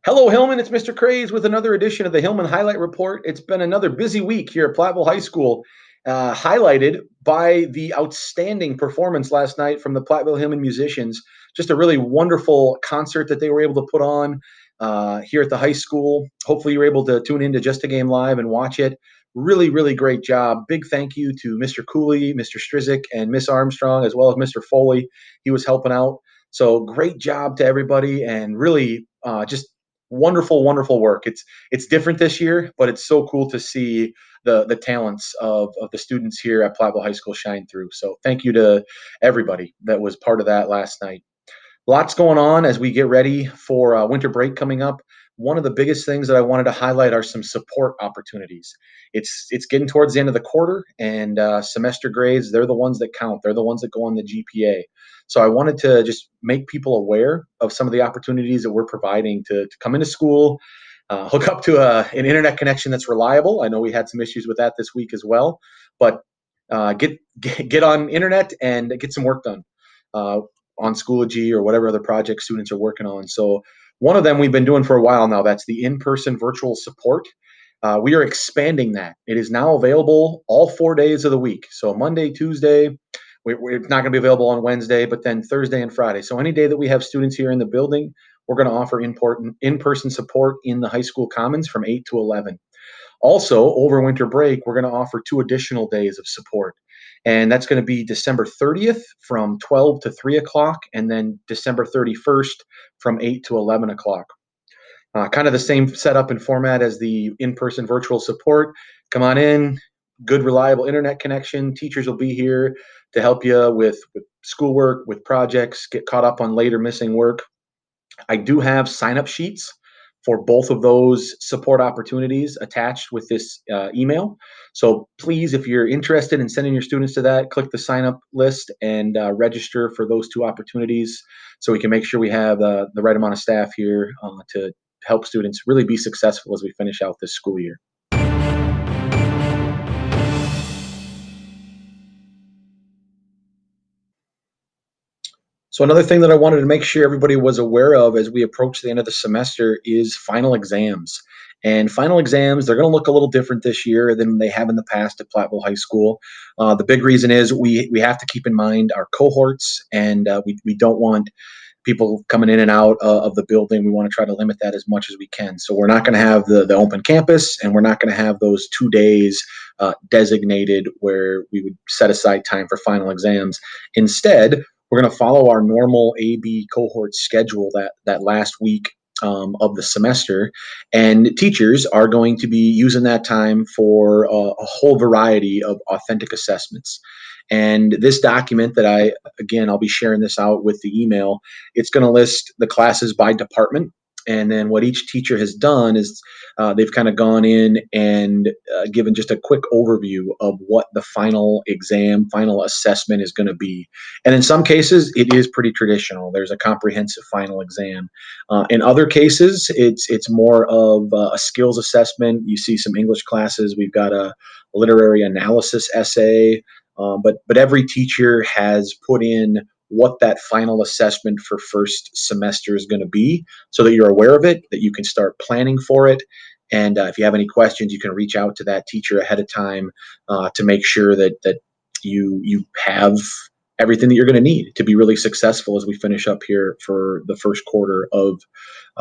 Hello, Hillmen. It's Mr. Craze with another edition of the Hillman Highlight Report. It's been another busy week here at Platteville High School, highlighted by the outstanding performance last night from the Platteville Hillman musicians. Just a really wonderful concert that they were able to put on here at the high school. Hopefully, you were able to tune into Just a Game Live and watch it. Really, really great job. Big thank you to Mr. Cooley, Mr. Strizik, and Miss Armstrong, as well as Mr. Foley. He was helping out. So great job to everybody, and really just wonderful, wonderful work. It's different this year, but it's so cool to see the talents of the students here at Platteville High School shine through. So thank you to everybody that was part of that last night. Lots going on as we get ready for winter break coming up. One of the biggest things that I wanted to highlight are some support opportunities. It's getting towards the end of the quarter, and semester grades, they're the ones that count. They're the ones that go on the GPA. So I wanted to just make people aware of some of the opportunities that we're providing to come into school, hook up to an internet connection that's reliable. I know we had some issues with that this week as well, but get on internet and get some work done. On Schoology or whatever other projects students are working on. So one of them we've been doing for a while now. That's the in-person virtual support. We are expanding that. It is now available all 4 days of the week. So Monday, Tuesday, we're not going to be available on Wednesday, but then Thursday and Friday. So any day that we have students here in the building, we're going to offer in-person support in the high school commons from 8 to 11. Also, over winter break, we're going to offer 2 additional days of support. And that's going to be December 30th from 12 to 3 o'clock, and then December 31st from 8 to 11 o'clock. Kind of the same setup and format as the in-person virtual support. Come on in, good, reliable internet connection. Teachers will be here to help you with schoolwork, with projects, get caught up on later missing work. I do have sign-up sheets for both of those support opportunities attached with this email. So please, if you're interested in sending your students to that, click the sign-up list and register for those 2 opportunities so we can make sure we have the right amount of staff here to help students really be successful as we finish out this school year. So another thing that I wanted to make sure everybody was aware of as we approach the end of the semester is final exams. And final exams, they're going to look a little different this year than they have in the past at Platteville High School. The big reason is we have to keep in mind our cohorts, and we don't want people coming in and out of the building. We want to try to limit that as much as we can. So we're not going to have the open campus, and we're not going to have those 2 days designated where we would set aside time for final exams. Instead, we're going to follow our normal AB cohort schedule that last week of the semester, and teachers are going to be using that time for a whole variety of authentic assessments. And this document that I'll be sharing this out with the email. It's going to list the classes by department. And then what each teacher has done is they've kind of gone in and given just a quick overview of what the final exam, final assessment is going to be. And in some cases, it is pretty traditional. There's a comprehensive final exam. In other cases, it's more of a skills assessment. You see some English classes. We've got a literary analysis essay. But every teacher has put in what that final assessment for first semester is going to be so that you're aware of it, that you can start planning for it. And if you have any questions, you can reach out to that teacher ahead of time to make sure that you have everything that you're going to need to be really successful as we finish up here for the first quarter of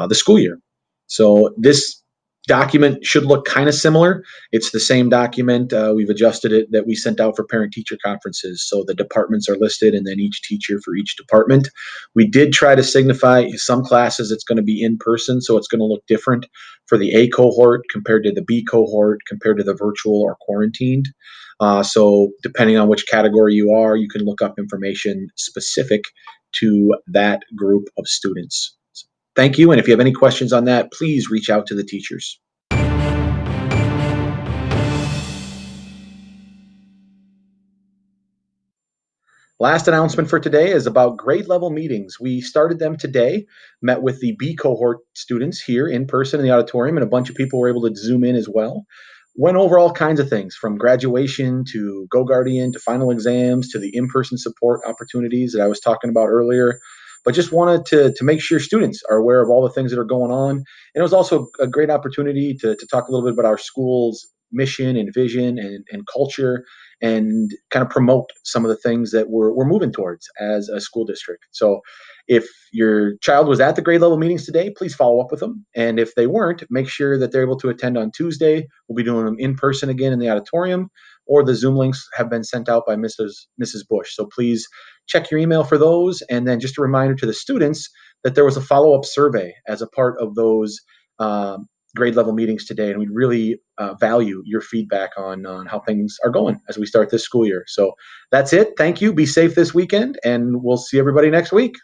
the school year. So this document should look kind of similar. It's the same document. We've adjusted it that we sent out for parent-teacher conferences. So the departments are listed and then each teacher for each department. We did try to signify some classes it's going to be in person, so it's going to look different for the A cohort compared to the B cohort, compared to the virtual or quarantined. So depending on which category you are, you can look up information specific to that group of students. Thank you, and if you have any questions on that, please reach out to the teachers. Last announcement for today is about grade level meetings. We started them today, met with the B cohort students here in person in the auditorium, and a bunch of people were able to Zoom in as well. Went over all kinds of things, from graduation to Go Guardian to final exams to the in-person support opportunities that I was talking about earlier. but just wanted to make sure students are aware of all the things that are going on. And it was also a great opportunity to talk a little bit about our school's mission and vision and culture, and kind of promote some of the things that we're moving towards as a school district. So if your child was at the grade level meetings today, please follow up with them. And if they weren't, make sure that they're able to attend on Tuesday. We'll be doing them in person again in the auditorium, or the Zoom links have been sent out by Mrs. Bush. So please check your email for those. And then just a reminder to the students that there was a follow-up survey as a part of those grade level meetings today. And we really value your feedback on how things are going as we start this school year. So that's it. Thank you. Be safe this weekend, and we'll see everybody next week.